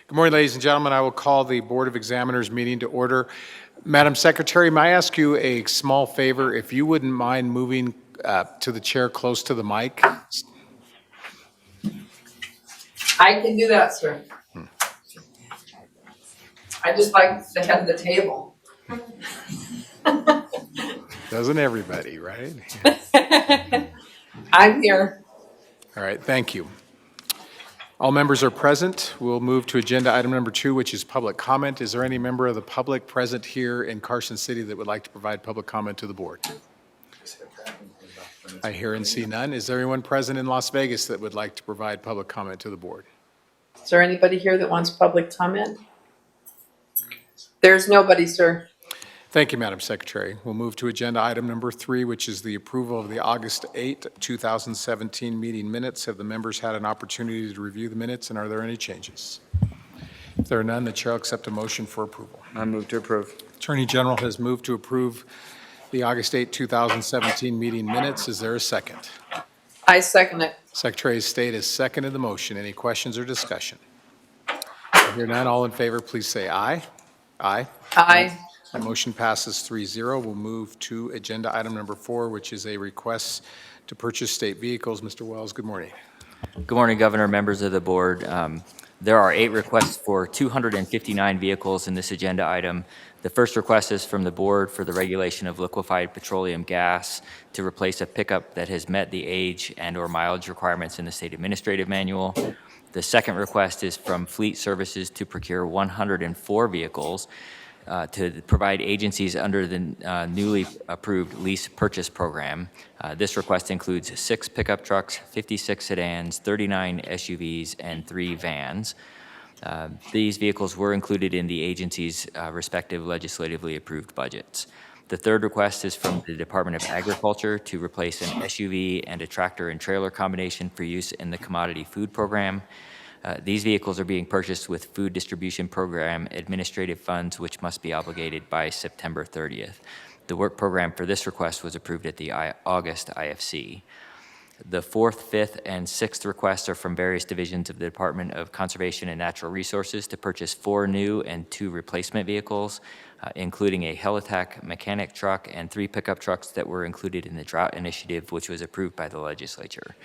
Good morning, ladies and gentlemen. I will call the Board of Examiners meeting to order. Madam Secretary, may I ask you a small favor? If you wouldn't mind moving to the chair close to the mic. I can do that, sir. I just like the head of the table. Doesn't everybody, right? I'm here. All right, thank you. All members are present. We'll move to agenda item number 2, which is public comment. Is there any member of the public present here in Carson City that would like to provide public comment to the board? I hear and see none. Is there anyone present in Las Vegas that would like to provide public comment to the board? Is there anybody here that wants public comment? There's nobody, sir. Thank you, Madam Secretary. We'll move to agenda item number 3, which is the approval of the August 8, 2017 meeting minutes. Have the members had an opportunity to review the minutes, and are there any changes? If there are none, the chair will accept a motion for approval. I move to approve. Attorney General has moved to approve the August 8, 2017 meeting minutes. Is there a second? I second it. Secretary of State has seconded the motion. Any questions or discussion? I hear none. All in favor, please say aye. Aye. Aye. That motion passes 3-0. We'll move to agenda item number 4, which is a request to purchase state vehicles. Mr. Wells, good morning. Good morning, Governor, members of the board. There are 8 requests for 259 vehicles in this agenda item. The first request is from the board for the regulation of liquefied petroleum gas to replace a pickup that has met the age and/or mileage requirements in the state administrative manual. The second request is from Fleet Services to procure 104 vehicles to provide agencies under the newly approved lease purchase program. This request includes 6 pickup trucks, 56 sedans, 39 SUVs, and 3 vans. These vehicles were included in the agency's respective legislatively approved budgets. The third request is from the Department of Agriculture to replace an SUV and a tractor and trailer combination for use in the commodity food program. These vehicles are being purchased with Food Distribution Program administrative funds, which must be obligated by September 30th. The work program for this request was approved at the August IFC. The 4th, 5th, and 6th requests are from various divisions of the Department of Conservation and Natural Resources to purchase 4 new and 2 replacement vehicles, including a Helitac mechanic truck and 3 pickup trucks that were included in the drought initiative, which was approved by the legislature.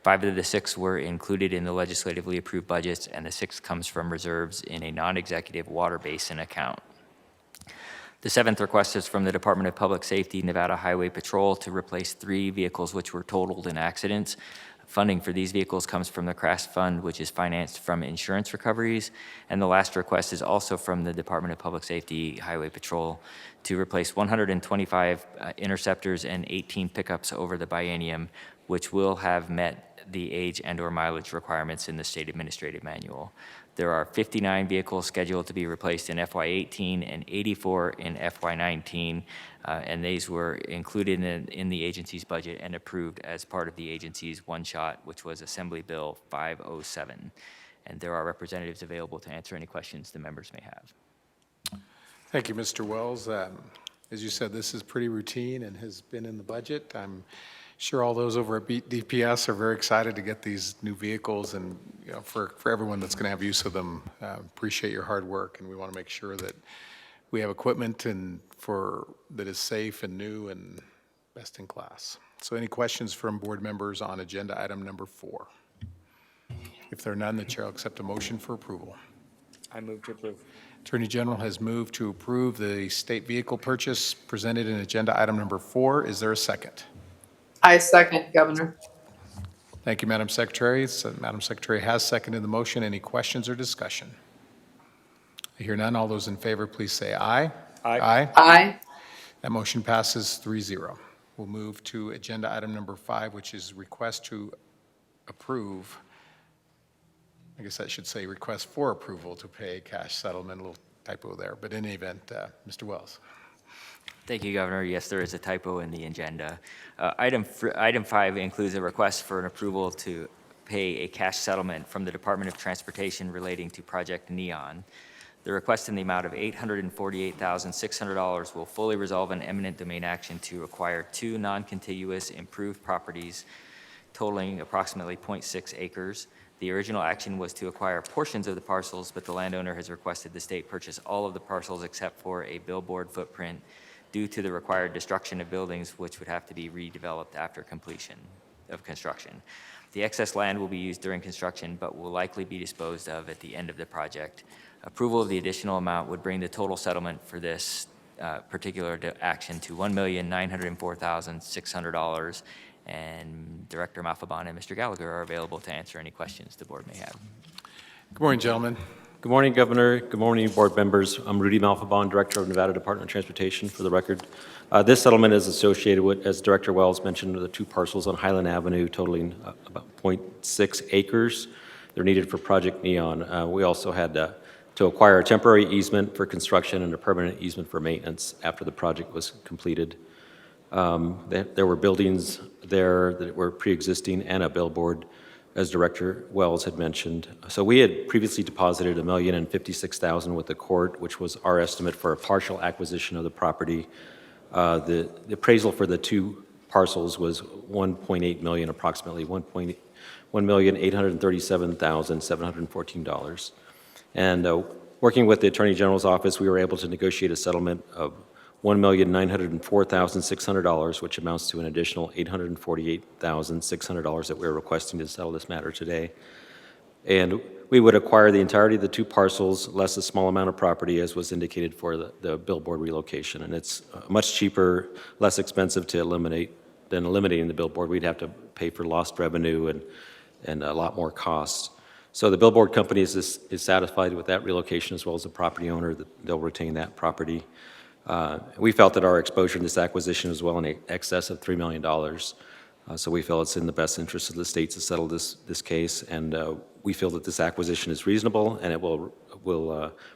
5 of the 6 were included in the legislatively approved budgets, and the 6th comes from reserves in a non-executive water basin account. The 7th request is from the Department of Public Safety, Nevada Highway Patrol, to replace 3 vehicles which were totaled in accidents. Funding for these vehicles comes from the CRAS fund, which is financed from insurance recoveries. And the last request is also from the Department of Public Safety, Highway Patrol, to replace 125 interceptors and 18 pickups over the biennium, which will have met the age and/or mileage requirements in the state administrative manual. There are 59 vehicles scheduled to be replaced in FY18 and 84 in FY19, and these were included in the agency's budget and approved as part of the agency's one-shot, which was Assembly Bill 507. And there are representatives available to answer any questions the members may have. Thank you, Mr. Wells. As you said, this is pretty routine and has been in the budget. I'm sure all those over at DPS are very excited to get these new vehicles, and for everyone that's going to have use of them, appreciate your hard work, and we want to make sure that we have equipment that is safe and new and best in class. So any questions from board members on agenda item number 4? If there are none, the chair will accept a motion for approval. I move to approve. Attorney General has moved to approve the state vehicle purchase presented in agenda item number 4. Is there a second? I second, Governor. Thank you, Madam Secretary. So, Madam Secretary has seconded the motion. Any questions or discussion? I hear none. All those in favor, please say aye. Aye. Aye. Aye. That motion passes 3-0. We'll move to agenda item number 5, which is request to approve. I guess I should say request for approval to pay cash settlement. A little typo there, but in any event, Mr. Wells. Thank you, Governor. Yes, there is a typo in the agenda. Item 5 includes a request for an approval to pay a cash settlement from the Department of Transportation relating to Project Neon. The request in the amount of $848,600 will fully resolve an eminent domain action to acquire 2 non-contiguous improved properties totaling approximately 0.6 acres. The original action was to acquire portions of the parcels, but the landowner has requested the state purchase all of the parcels except for a billboard footprint due to the required destruction of buildings, which would have to be redeveloped after completion of construction. The excess land will be used during construction, but will likely be disposed of at the end of the project. Approval of the additional amount would bring the total settlement for this particular action to $1,904,600, and Director Malfabon and Mr. Gallagher are available to answer any questions the board may have. Good morning, gentlemen. Good morning, Governor. Good morning, board members. I'm Rudy Malfabon, Director of Nevada Department of Transportation, for the record. This settlement is associated with, as Director Wells mentioned, the 2 parcels on Highland Avenue totaling about 0.6 acres. They're needed for Project Neon. We also had to acquire a temporary easement for construction and a permanent easement for maintenance after the project was completed. There were buildings there that were pre-existing and a billboard, as Director Wells had mentioned. So we had previously deposited $1,056,000 with the court, which was our estimate for a partial acquisition of the property. The appraisal for the 2 parcels was $1.8 million, approximately $1,837,714. And working with the Attorney General's office, we were able to negotiate a settlement of $1,904,600, which amounts to an additional $848,600 that we're requesting to settle this matter today. And we would acquire the entirety of the 2 parcels, less a small amount of property, as was indicated for the billboard relocation. And it's much cheaper, less expensive to eliminate than eliminating the billboard. We'd have to pay for lost revenue and a lot more costs. So the billboard company is satisfied with that relocation, as well as the property owner, that they'll retain that property. We felt that our exposure in this acquisition is well in excess of $3 million. So we feel it's in the best interest of the state to settle this case, and we feel that this acquisition is reasonable, and it will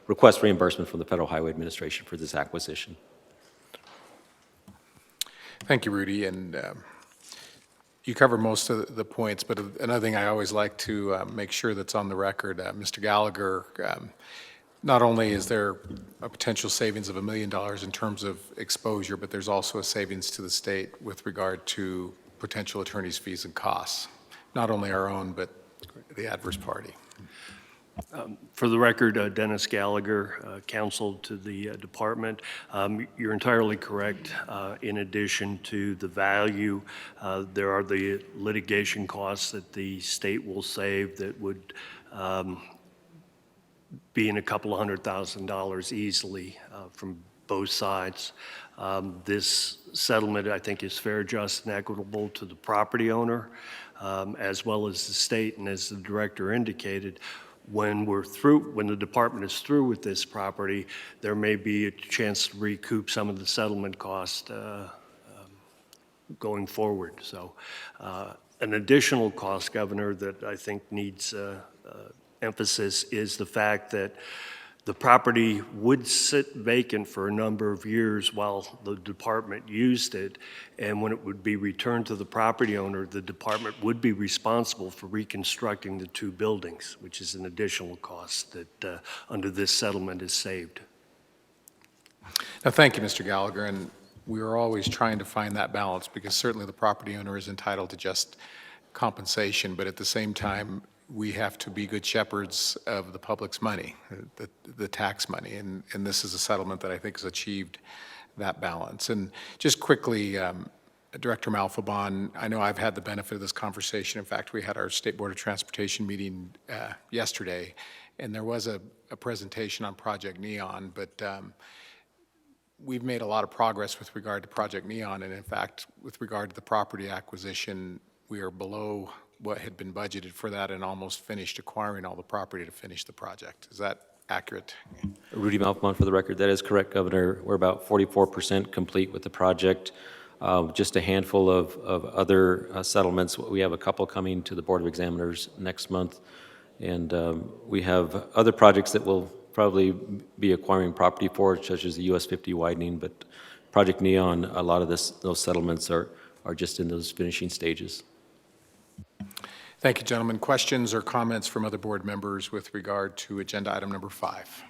request reimbursement from the Federal Highway Administration for this acquisition. Thank you, Rudy, and you covered most of the points, but another thing I always like to make sure that's on the record, Mr. Gallagher, not only is there a potential savings of $1 million in terms of exposure, but there's also a savings to the state with regard to potential attorney's fees and costs, not only our own, but the adverse party. For the record, Dennis Gallagher, counsel to the department. You're entirely correct. In addition to the value, there are the litigation costs that the state will save that would be in a couple of $100,000 easily from both sides. This settlement, I think, is fair, just, and equitable to the property owner, as well as the state. And as the director indicated, when the department is through with this property, there may be a chance to recoup some of the settlement cost going forward. So an additional cost, Governor, that I think needs emphasis is the fact that the property would sit vacant for a number of years while the department used it, and when it would be returned to the property owner, the department would be responsible for reconstructing the 2 buildings, which is an additional cost that under this settlement is saved. Now, thank you, Mr. Gallagher, and we are always trying to find that balance, because certainly the property owner is entitled to just compensation, but at the same time, we have to be good shepherds of the public's money, the tax money, and this is a settlement that I think has achieved that balance. And just quickly, Director Malfabon, I know I've had the benefit of this conversation. In fact, we had our State Board of Transportation meeting yesterday, and there was a presentation on Project Neon, but we've made a lot of progress with regard to Project Neon, and in fact, with regard to the property acquisition, we are below what had been budgeted for that and almost finished acquiring all the property to finish the project. Is that accurate? Rudy Malfabon, for the record. That is correct, Governor. We're about 44% complete with the project. Just a handful of other settlements. We have a couple coming to the Board of Examiners next month, and we have other projects that we'll probably be acquiring property for, such as the US 50 widening, but Project Neon, a lot of those settlements are just in those finishing stages. Thank you, gentlemen. Questions or comments from other board members with regard to agenda item number 5?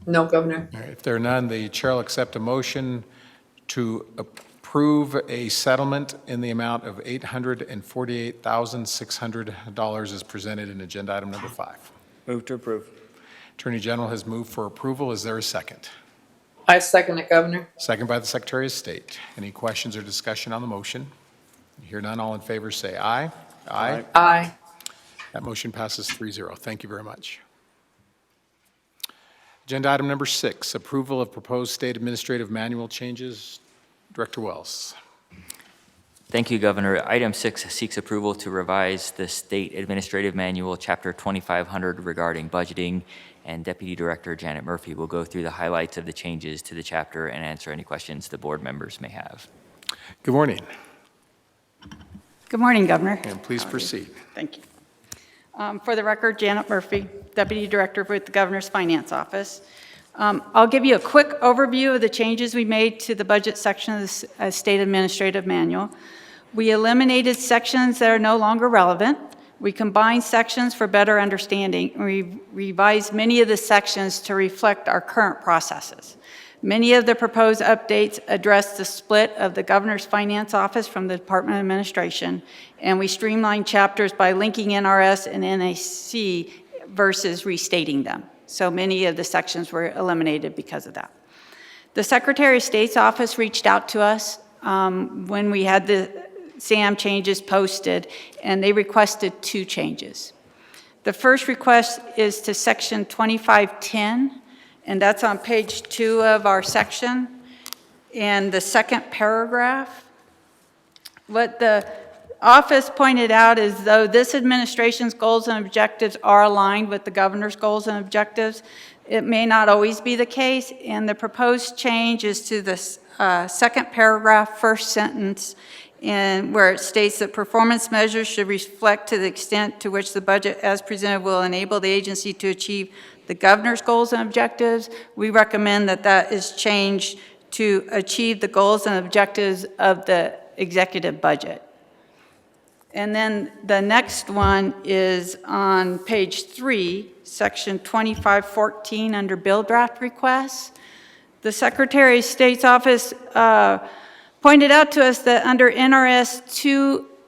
No, Governor. All right, if there are none, the chair will accept a motion to approve approve a settlement in the amount of $848,600 as presented in agenda item number 5. Move to approve. Attorney General has moved for approval. Is there a second? I second it, Governor. Second by the Secretary of State. Any questions or discussion on the motion? Hear none, all in favor say aye. Aye. Aye. That motion passes 3-0. Thank you very much. Agenda item number 6, approval of proposed state administrative manual changes. Director Wells. Thank you, Governor. Item 6 seeks approval to revise the State Administrative Manual, Chapter 2500, regarding budgeting, and Deputy Director Janet Murphy will go through the highlights of the changes to the chapter and answer any questions the board members may have. Good morning, Good morning, Governor. and please proceed. Thank you. For the record, Janet Murphy, Deputy Director with the Governor's Finance Office. I'll give you a quick overview of the changes we made to the budget section of the State Administrative Manual. We eliminated sections that are no longer relevant. We combined sections for better understanding. We revised many of the sections to reflect our current processes. Many of the proposed updates address the split of the Governor's Finance Office from the Department of Administration, and we streamlined chapters by linking NRS and NAC versus restating them. So many of the sections were eliminated because of that. The Secretary of State's office reached out to us when we had the SAM changes posted, and they requested 2 changes. The first request is to Section 2510, and that's on page 2 of our section. And the second paragraph, what the office pointed out is though this administration's goals and objectives are aligned with the governor's goals and objectives, it may not always be the case, and the proposed change is to the second paragraph, first sentence, and where it states that performance measures should reflect to the extent to which the budget as presented will enable the agency to achieve the governor's goals and objectives. We recommend that that is changed to achieve the goals and objectives of the executive budget. And then the next one is on page 3, section 2514 under bill draft requests. The Secretary of State's office pointed out to us that under NRS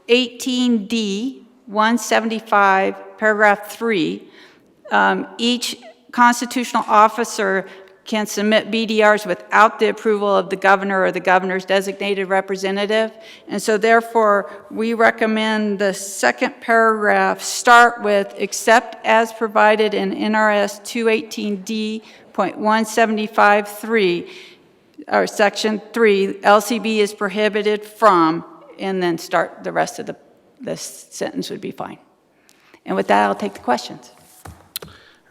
218D 175 paragraph 3, each constitutional officer can submit BDRs without the approval of the governor or the governor's designated representative. And so therefore, we recommend the second paragraph start with except as provided in NRS 218D.175.3, or section 3, LCB is prohibited from, and then start the rest of the sentence would be fine. And with that, I'll take the questions.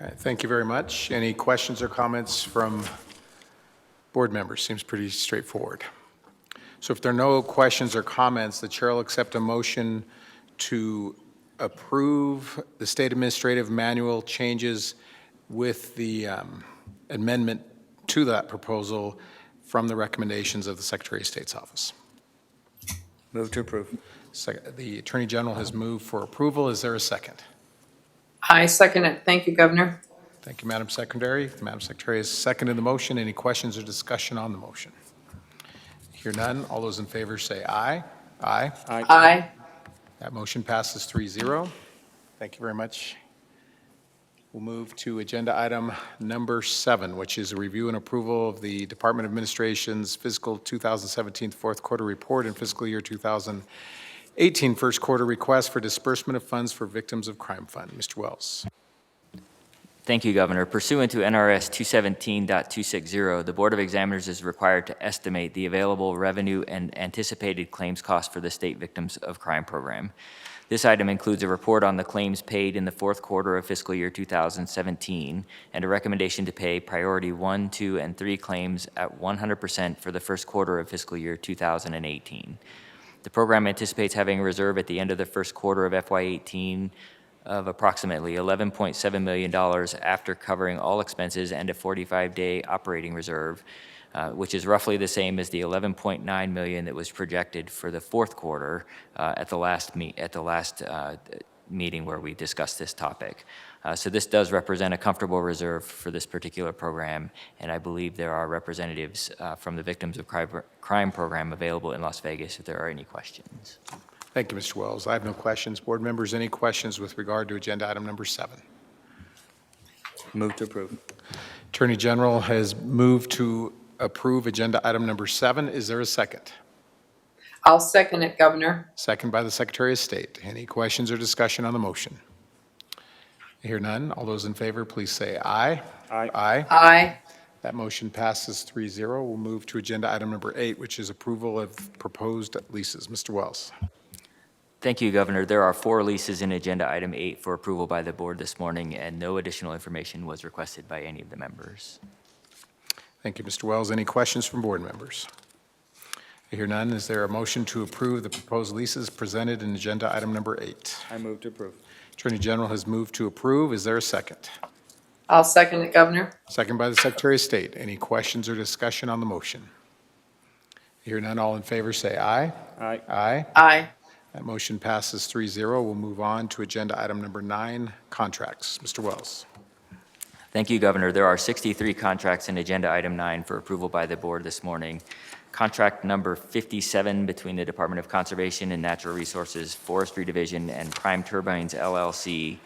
All right, thank you very much. Any questions or comments from board members? Seems pretty straightforward. So if there are no questions or comments, the chair will accept a motion to approve the state administrative manual changes with the amendment to that proposal from the recommendations of the Secretary of State's office. Move to approve. The Attorney General has moved for approval. Is there a second? I second it. Thank you, Governor. Thank you, Madam Secretary. Madam Secretary has seconded the motion. Any questions or discussion on the motion? Hear none. All those in favor say aye. Aye. Aye. That motion passes 3-0. Thank you very much. We'll move to agenda item number 7, which is a review and approval of the Department of Administration's fiscal 2017 fourth quarter report and fiscal year 2018 first quarter request for disbursement of funds for victims of crime fund. Mr. Wells. Thank you, Governor. Pursuant to NRS 217.260, the Board of Examiners is required to estimate the available revenue and anticipated claims costs for the State Victims of Crime Program. This item includes a report on the claims paid in the fourth quarter of fiscal year 2017 and a recommendation to pay priority 1, 2, and 3 claims at 100% for the first quarter of fiscal year 2018. The program anticipates having a reserve at the end of the first quarter of FY18 of approximately $11.7 million after covering all expenses and a 45-day operating reserve, which is roughly the same as the $11.9 million that was projected for the fourth quarter at the last meeting where we discussed this topic. So this does represent a comfortable reserve for this particular program, and I believe there are representatives from the Victims of Crime program available in Las Vegas if there are any questions. Thank you, Mr. Wells. I have no questions. Board members, any questions with regard to agenda item number 7? Move to approve. Attorney General has moved to approve agenda item number 7. Is there a second? I'll second it, Governor. Second by the Secretary of State. Any questions or discussion on the motion? I hear none. All those in favor, please say aye. Aye. Aye. Aye. That motion passes 3-0. We'll move to agenda item number 8, which is approval of proposed leases. Mr. Wells. Thank you, Governor. There are 4 leases in Agenda Item 8 for approval by the board this morning, and no additional information was requested by any of the members. Thank you, Mr. Wells. Any questions from board members? I hear none. Is there a motion to approve the proposed leases presented in agenda item number 8? I move to approve. Attorney General has moved to approve. Is there a second? I'll second it, Governor. Second by the Secretary of State. Any questions or discussion on the motion? I hear none. All in favor say aye. Aye. Aye. Aye. That motion passes 3-0. We'll move on to agenda item number 9, contracts. Mr. Wells. Thank you, Governor. There are 63 contracts in Agenda Item 9 for approval by the board this morning. Contract number 57 between the Department of Conservation and Natural Resources Forestry Division and Prime Turbines LLC,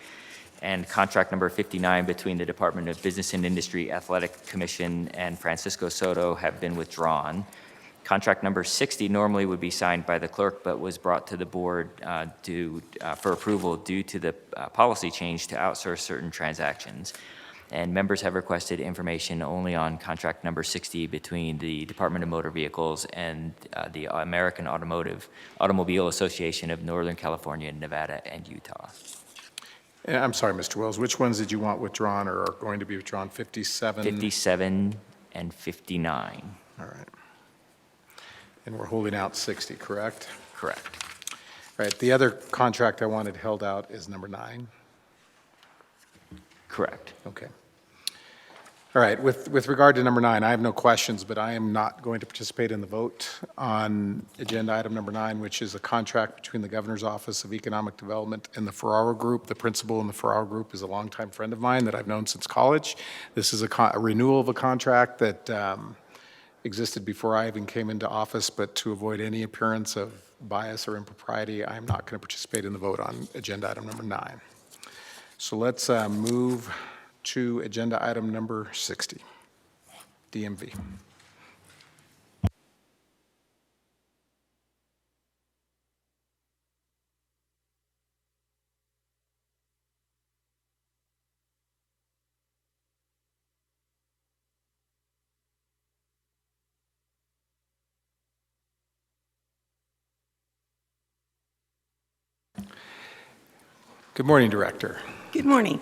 and contract number 59 between the Department of Business and Industry Athletic Commission and Francisco Soto have been withdrawn. Contract number 60 normally would be signed by the clerk, but was brought to the board for approval due to the policy change to outsource certain transactions. And members have requested information only on contract number 60 between the Department of Motor Vehicles and the American Automobile Association of Northern California, Nevada, and Utah. I'm sorry, Mr. Wells. Which ones did you want withdrawn or are going to be withdrawn? 57? 57 and 59. All right. And we're holding out 60, correct? Correct. Right. The other contract I wanted held out is number 9. Correct. Okay. All right. With regard to number 9, I have no questions, but I am not going to participate in the vote on agenda item number 9, which is a contract between the Governor's Office of Economic Development and the Ferraro Group. The principal in the Ferraro Group is a longtime friend of mine that I've known since college. This is a renewal of a contract that existed before I even came into office, but to avoid any appearance of bias or impropriety, I'm not going to participate in the vote on agenda item number 9. So let's move to agenda item number 60, DMV. Good morning, Director. Good morning,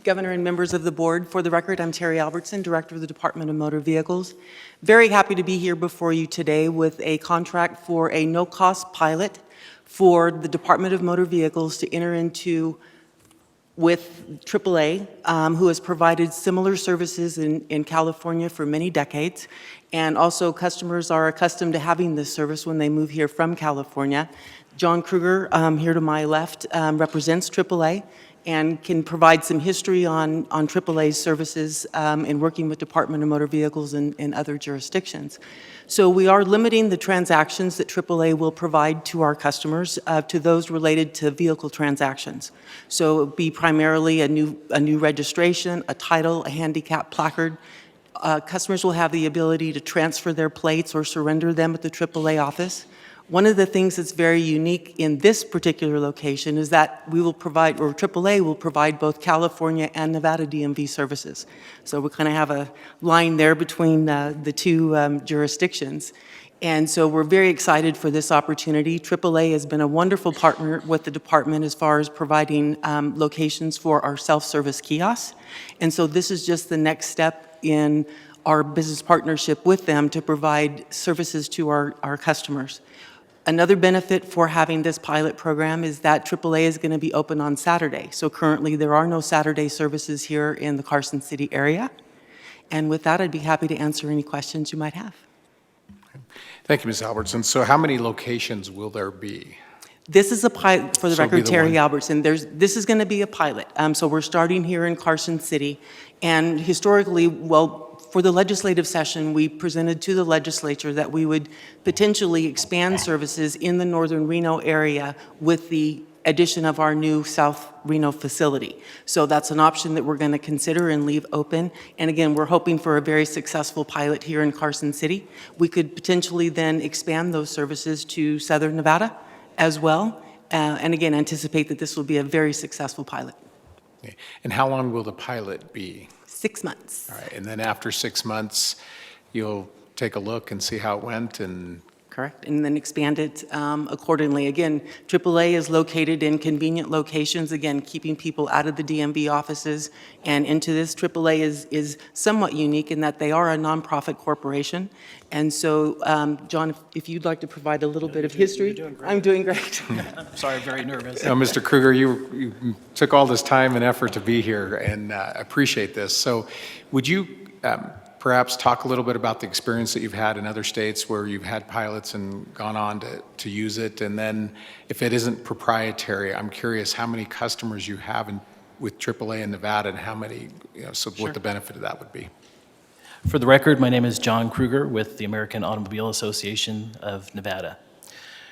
Governor and members of the board. For the record, I'm Terry Albertson, Director of the Department of Motor Vehicles. Very happy to be here before you today with a contract for a no-cost pilot for the Department of Motor Vehicles to enter into with AAA, who has provided similar services in California for many decades. And also customers are accustomed to having this service when they move here from California. John Kruger, here to my left, represents AAA and can provide some history on AAA's services in working with Department of Motor Vehicles in other jurisdictions. So we are limiting the transactions that AAA will provide to our customers to those related to vehicle transactions. So it would be primarily a new registration, a title, a handicap placard. Customers will have the ability to transfer their plates or surrender them at the AAA office. One of the things that's very unique in this particular location is that we will provide, or AAA will provide both California and Nevada DMV services. So we kind of have a line there between the two jurisdictions. And so we're very excited for this opportunity. AAA has been a wonderful partner with the department as far as providing locations for our self-service kiosks. And so this is just the next step in our business partnership with them to provide services to our customers. Another benefit for having this pilot program is that AAA is going to be open on Saturday. So currently there are no Saturday services here in the Carson City area. And with that, I'd be happy to answer any questions you might have. Thank you, Ms. Albertson. So how many locations will there be? This is a pilot, for the So it'll be record, the Terry one. Albertson. This is going to be a pilot. So we're starting here in Carson City. And historically, well, for the legislative session, we presented to the legislature that we would potentially expand services in the northern Reno area with the addition of our new South Reno facility. So that's an option that we're going to consider and leave open. And again, we're hoping for a very successful pilot here in Carson City. We could potentially then expand those services to southern Nevada as well. And again, anticipate that this will be a very successful pilot. Okay. And how long will the pilot be? 6 months. All right, and then after 6 months, you'll take a look and see how it went, and Correct, and then expand it accordingly. Again, AAA is located in convenient locations, again, keeping people out of the DMV offices and into this. AAA is somewhat unique in that they are a nonprofit corporation. And so, John, if you'd like to provide a little bit of history. You're doing great. I'm doing great. Sorry, I'm very nervous. Mr. Kruger, you took all this time and effort to be here, and appreciate this. So would you perhaps talk a little bit about the experience that you've had in other states where you've had pilots and gone on to use it? And then if it isn't proprietary, I'm curious how many customers you have with AAA in Nevada, and how many, so what the benefit of that would be. For the record, my name is John Kruger with the American Automobile Association of Nevada.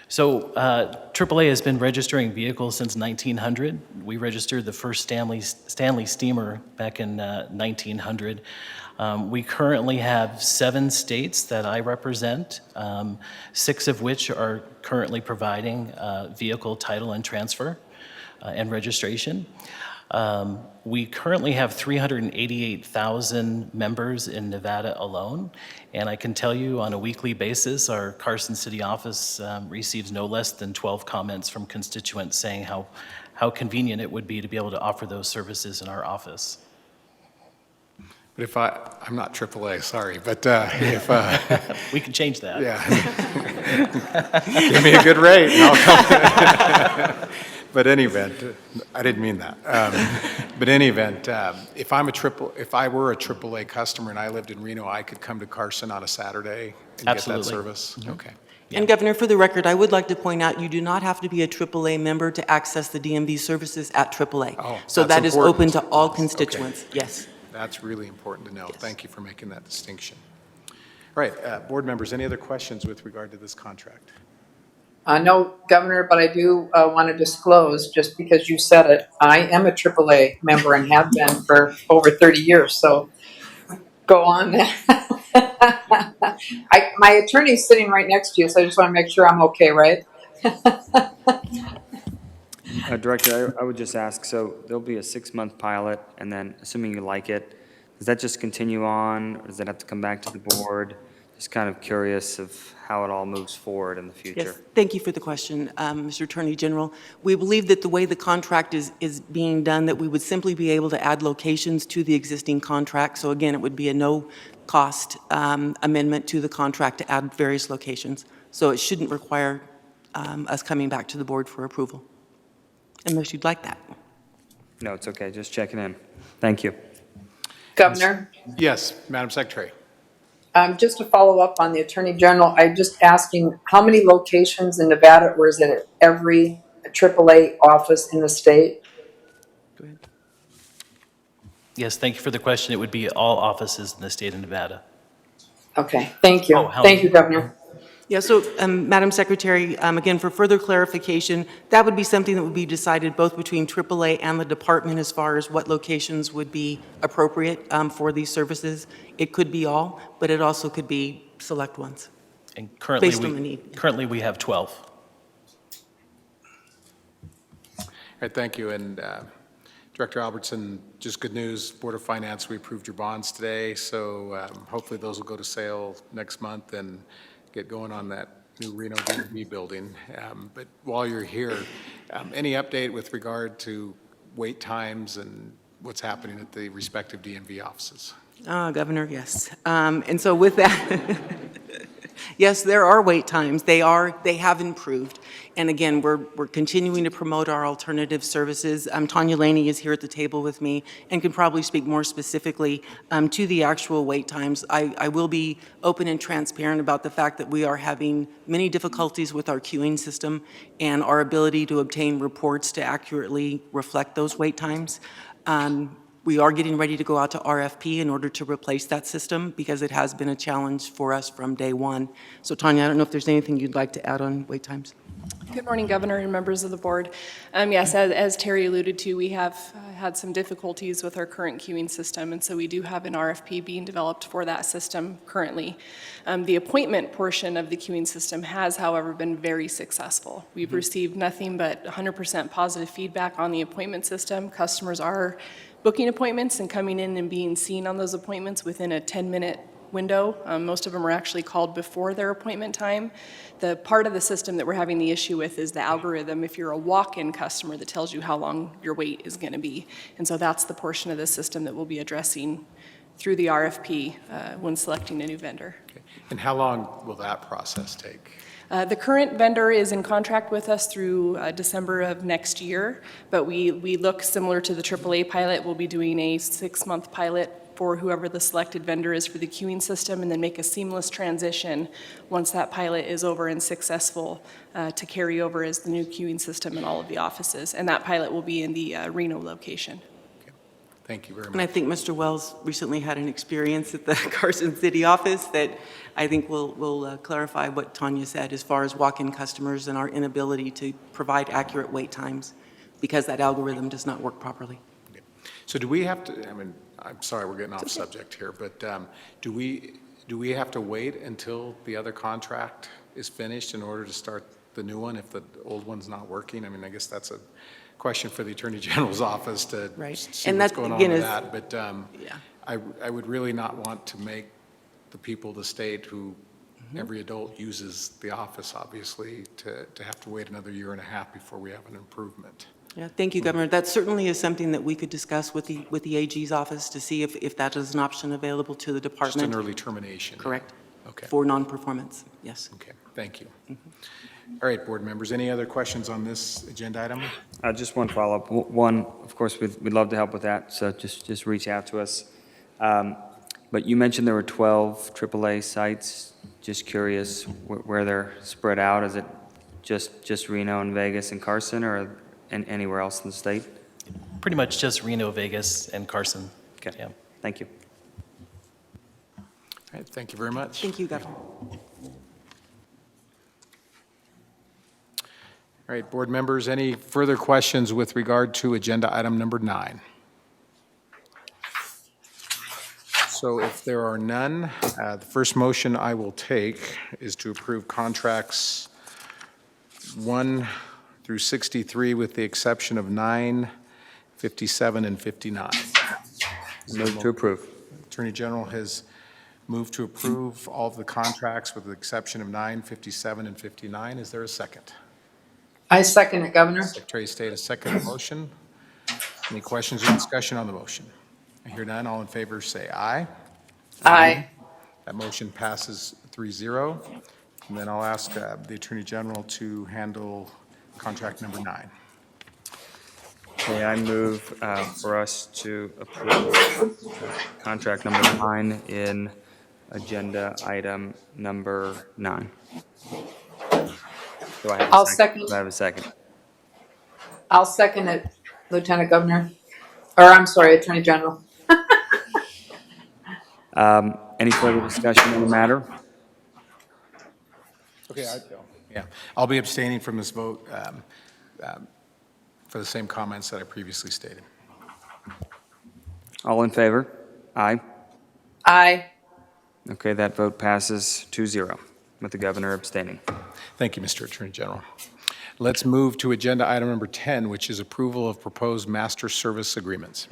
So AAA has been registering vehicles since 1900. We registered the first Stanley steamer back in 1900. We currently have 7 states that I represent, 6 of which are currently providing vehicle title and transfer and registration. We currently have 388,000 members in Nevada alone, and I can tell you on a weekly basis, our Carson City office receives no less than 12 comments from constituents saying how convenient it would be to be able to offer those services in our office. But if I'm not AAA, sorry, but if, We can change that. yeah. Give me a good rate and I'll come. But any event, I didn't mean that. But any event, if I were a AAA customer and I lived in Reno, I could come to Carson on a Saturday and Absolutely. get that service? Okay. And Governor, for the record, I would like to point out, you do not have to be a AAA member to access the DMV services at AAA. Oh, So that's that is open important. to all constituents, yes. That's really important to know. Thank you for making that distinction. All right, board members, any other questions with regard to this contract? No, Governor, but I do want to disclose, just because you said it, I am a AAA member and have been for over 30 years, so go on. My attorney's sitting right next to you, so I just want to make sure I'm okay, right? Director, I would just ask, so there'll be a 6-month pilot, and then assuming you like it, does that just continue on, or does that have to come back to the board? Just kind of curious of how it all moves forward in the future. Yes, thank you for the question, Mr. Attorney General. We believe that the way the contract is being done, that we would simply be able to add locations to the existing contract. So again, it would be a no-cost amendment to the contract to add various locations. So it shouldn't require us coming back to the board for approval, unless you'd like that. No, it's okay, just checking in. Thank you. Governor, Yes, Madam Secretary. just to follow up on the Attorney General, I'm just asking, how many locations in Nevada, or is it at every AAA office in the state? Go ahead. Yes, thank you for the question. It would be all offices in the state of Nevada. Okay, thank you. Oh, how Thank many? you, Governor. Yeah, so, Madam Secretary, again, for further clarification, that would be something that would be decided both between AAA and the department as far as what locations would be appropriate for these services. It could be all, but it also could be select ones. And currently, Based on the need. currently we have 12. All right, thank you. And Director Albertson, just good news, Board of Finance, we approved your bonds today, so hopefully those will go to sale next month and get going on that new Reno DMV building. But while you're here, any update with regard to wait times and what's happening at the respective DMV offices? Governor, yes. And so with that, Yes, there are wait times. They have improved. And again, we're continuing to promote our alternative services. Tanya Laney is here at the table with me and can probably speak more specifically to the actual wait times. I will be open and transparent about the fact that we are having many difficulties with our queuing system and our ability to obtain reports to accurately reflect those wait times. We are getting ready to go out to RFP in order to replace that system because it has been a challenge for us from day one. So Tanya, I don't know if there's anything you'd like to add on wait times. Good morning, Governor and members of the board. Yes, as Terry alluded to, we have had some difficulties with our current queuing system, and so we do have an RFP being developed for that system currently. The appointment portion of the queuing system has, however, been very successful. We've received nothing but 100% positive feedback on the appointment system. Customers are booking appointments and coming in and being seen on those appointments within a 10-minute window. Most of them are actually called before their appointment time. The part of the system that we're having the issue with is the algorithm. If you're a walk-in customer, that tells you how long your wait is going to be. And so that's the portion of the system that we'll be addressing through the RFP when selecting a new vendor. Okay. And how long will that process take? The current vendor is in contract with us through December of next year, but we look similar to the AAA pilot. We'll be doing a 6-month pilot for whoever the selected vendor is for the queuing system, and then make a seamless transition once that pilot is over and successful to carry over as the new queuing system in all of the offices. And that pilot will be in the Reno location. Okay. Thank you very And I much. think Mr. Wells recently had an experience at the Carson City office that I think will clarify what Tanya said as far as walk-in customers and our inability to provide accurate wait times because that algorithm does not work properly. Okay. So do we have to, I mean, I'm sorry we're getting off subject here, but do we have to wait until the other contract is finished in order to start the new one if the old one's not working? I mean, I guess that's a question for the Attorney General's office to Right. see And what's that, going on again, with is- that. But Yeah. I would really not want to make the people of the state who every adult uses the office, obviously, to have to wait another year and a half before we have an improvement. Yeah, thank you, Governor. That certainly is something that we could discuss with the AG's office to see if that is an option available to the Just department. an early termination. Correct. Okay. For non-performance, yes. Okay, thank you. All right, board members, any other questions on this agenda item? Just one follow-up. One, of course, we'd love to help with that, so just reach out to us. But you mentioned there were 12 AAA sites. Just curious where they're spread out. Is it just Reno and Vegas and Carson, or anywhere else in the state? Pretty much just Reno, Vegas, and Carson. Okay. Yeah. Thank you. All right, thank you very much. Thank you, Governor. All right, board members, any further questions with regard to agenda item number 9? So if there are none, the first motion I will take is to approve contracts 1 through 63 with the exception of 9, 57, and 59. Move to approve. Attorney General has moved to approve all of the contracts with the exception of 9, 57, and 59. Is there a second? I second it, Governor. Secretary of State, a second motion. Any questions or discussion on the motion? I hear none. All in favor, say aye. Aye. That motion passes 3-0. And then I'll ask the Attorney General to handle contract number 9. Okay, I move for us to approve contract number 9 in agenda item number 9. Do I have a I'll second. Do I have a second? I'll second it, Lieutenant Governor. Or I'm sorry, Attorney General. Any further discussion on the matter? Okay, yeah. I'll be abstaining from this vote for the same comments that I previously stated. All in favor? Aye. Aye. Okay, that vote passes 2-0 with the governor abstaining. Thank you, Mr. Attorney General. Let's move to agenda item number 10, which is approval of proposed master service agreements.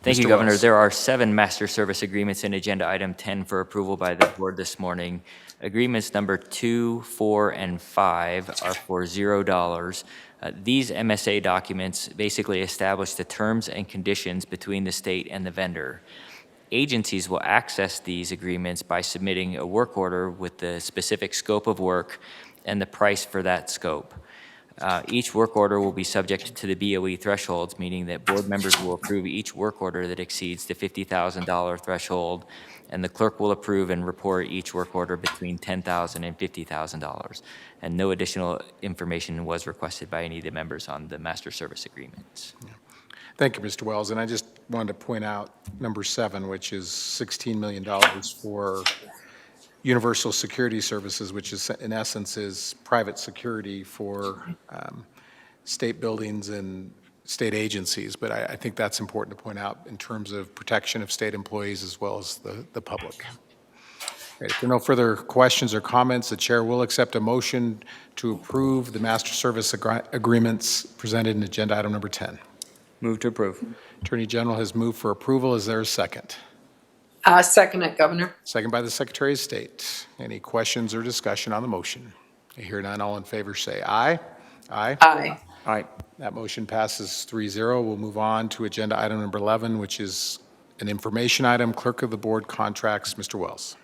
Thank you, Mr. Governor. Wells. There are 7 master service agreements in agenda item 10 for approval by the board this morning. Agreements number 2, 4, and 5 are for $0. These MSA documents basically establish the terms and conditions between the state and the vendor. agencies will access these agreements by submitting a work order with the specific scope of work and the price for that scope. Each work order will be subject to the BOE thresholds, meaning that board members will approve each work order that exceeds the $50,000 threshold, and the clerk will approve and report each work order between $10,000 and $50,000. And no additional information was requested by any of the members on the master service agreements. Thank you, Mr. Wells. And I just wanted to point out number 7, which is $16 million for universal security services, which is, in essence, is private security for state buildings and state agencies. But I think that's important to point out in terms of protection of state employees as well as the public. If there are no further questions or comments, the chair will accept a motion to approve the master service agreements presented in agenda item number 10. Move to approve. Attorney General has moved for approval. Is there a second? Second it, Governor. Second by the Secretary of State. Any questions or discussion on the motion? I hear none. All in favor say aye. Aye. Aye. Aye. That motion passes 3-0. We'll move on to agenda item number 11, which is an information item. Clerk of the Board contracts. Mr. Wells.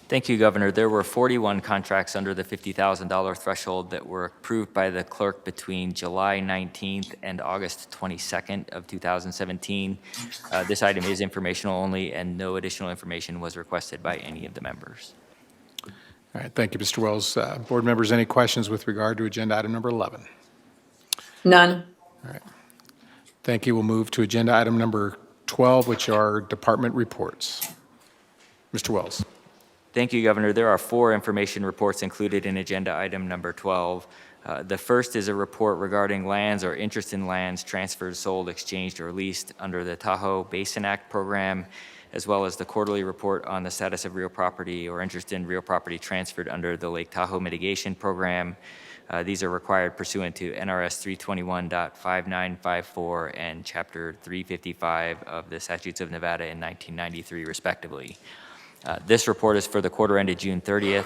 Thank you, Governor. There were 41 contracts under the $50,000 threshold that were approved by the clerk between July 19th and August 22nd of 2017. This item is informational only, and no additional information was requested by any of the members. All right. Thank you, Mr. Wells. Board members, any questions with regard to agenda item number 11? None. All right. Thank you. We'll move to agenda item number 12, which are department reports. Mr. Wells. Thank you, Governor. There are 4 information reports included in agenda item number 12. The first is a report regarding lands or interest in lands transferred, sold, exchanged, or leased under the Tahoe Basin Act program, as well as the quarterly report on the status of real property or interest in real property transferred under the Lake Tahoe mitigation program. These are required pursuant to NRS 321.5954 and Chapter 355 of the Statutes of Nevada in 1993, respectively. This report is for the quarter ended June 30th.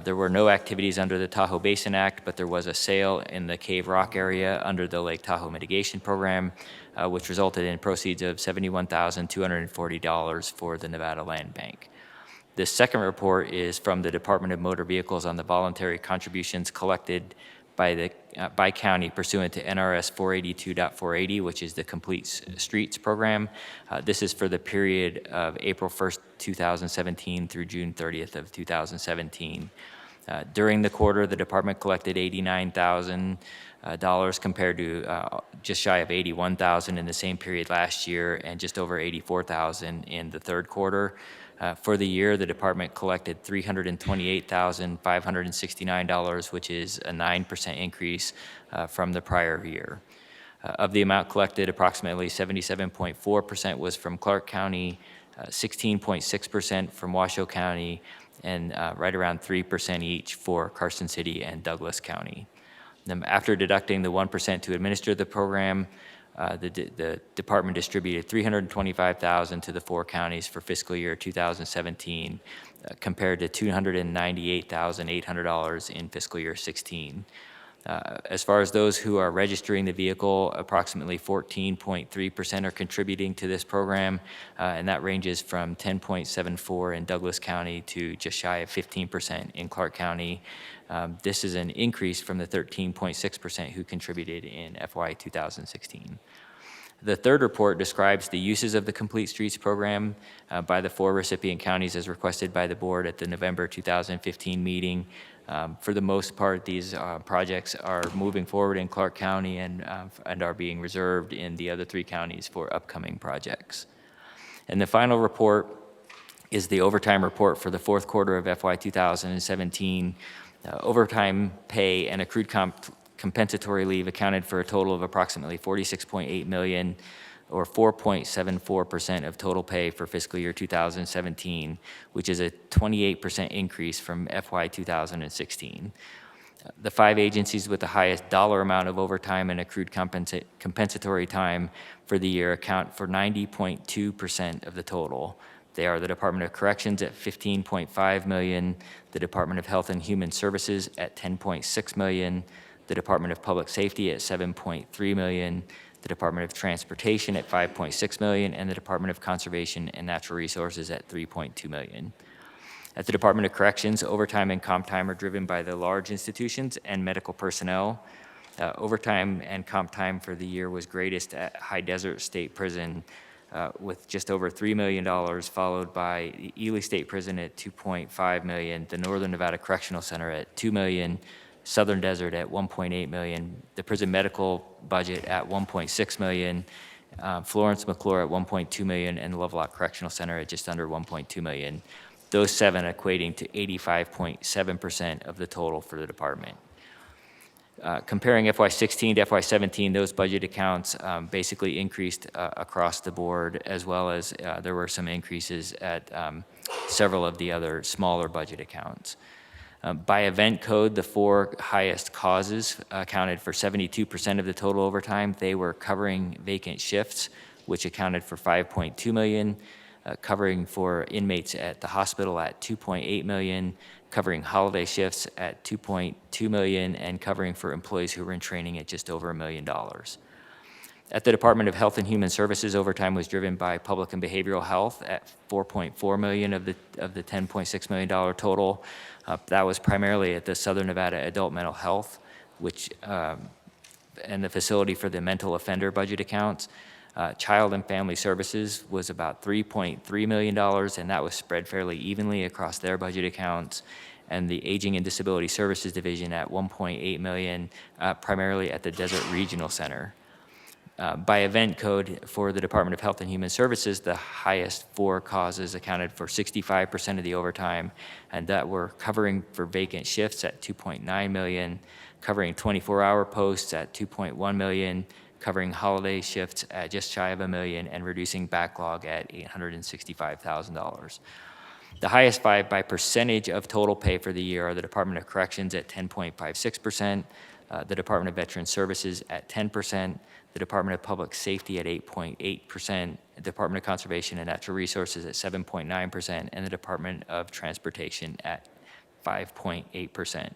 There were no activities under the Tahoe Basin Act, but there was a sale in the Cave Rock area under the Lake Tahoe mitigation program, which resulted in proceeds of $71,240 for the Nevada Land Bank. This second report is from the Department of Motor Vehicles on the voluntary contributions collected by county pursuant to NRS 482.480, which is the Complete Streets program. This is for the period of April 1st, 2017 through June 30th of 2017. During the quarter, the department collected $89,000 compared to just shy of $81,000 in the same period last year and just over $84,000 in the third quarter. For the year, the department collected $328,569, which is a 9% increase from the prior year. Of the amount collected, approximately 77.4% was from Clark County, 16.6% from Washoe County, and right around 3% each for Carson City and Douglas County. After deducting the 1% to administer the program, the department distributed $325,000 to the 4 counties for fiscal year 2017, compared to $298,800 in fiscal year 16. As far as those who are registering the vehicle, approximately 14.3% are contributing to this program, and that ranges from 10.74% in Douglas County to just shy of 15% in Clark County. This is an increase from the 13.6% who contributed in FY 2016. The third report describes the uses of the Complete Streets program by the 4 recipient counties as requested by the board at the November 2015 meeting. For the most part, these projects are moving forward in Clark County and are being reserved in the other 3 counties for upcoming projects. And the final report is the overtime report for the 4th quarter of FY 2017. Overtime pay and accrued compensatory leave accounted for a total of approximately $46.8 million, or 4.74% of total pay for fiscal year 2017, which is a 28% increase from FY 2016. The 5 agencies with the highest dollar amount of overtime and accrued compensatory time for the year account for 90.2% of the total. They are the Department of Corrections at $15.5 million, the Department of Health and Human Services at $10.6 million, the Department of Public Safety at $7.3 million, the Department of Transportation at $5.6 million, and the Department of Conservation and Natural Resources at $3.2 million. At the Department of Corrections, overtime and comp time are driven by the large institutions and medical personnel. Overtime and comp time for the year was greatest at High Desert State Prison with just over $3 million, followed by the Ely State Prison at $2.5 million, the Northern Nevada Correctional Center at $2 million, Southern Desert at $1.8 million, the prison medical budget at $1.6 million, Florence McClure at $1.2 million, and the Lovelock Correctional Center at just under $1.2 million. Those seven equating to 85.7% of the total for the department. Comparing FY16 to FY17, those budget accounts basically increased across the board, as well as there were some increases at several of the other smaller budget accounts. By event code, the four highest causes accounted for 72% of the total overtime. They were covering vacant shifts, which accounted for $5.2 million, covering for inmates at the hospital at $2.8 million, covering holiday shifts at $2.2 million, and covering for employees who were in training at just over $1 million. At the Department of Health and Human Services, overtime was driven by public and behavioral health at $4.4 million of the $10.6 million total. That was primarily at the Southern Nevada Adult Mental Health, which and the facility for the mental offender budget accounts. Child and Family Services was about $3.3 million, and that was spread fairly evenly across their budget accounts. And the Aging and Disability Services Division at $1.8 million, primarily at the Desert Regional Center. By event code for the Department of Health and Human Services, the highest four causes accounted for 65% of the overtime, and that were covering for vacant shifts at $2.9 million, covering 24-hour posts at $2.1 million, covering holiday shifts at just shy of $1 million, and reducing backlog at $865,000. The highest five by percentage of total pay for the year are the Department of Corrections at 10.56%, the Department of Veteran Services at 10%, the Department of Public Safety at 8.8%, the Department of Conservation and Natural Resources at 7.9%, and the Department of Transportation at 5.8%.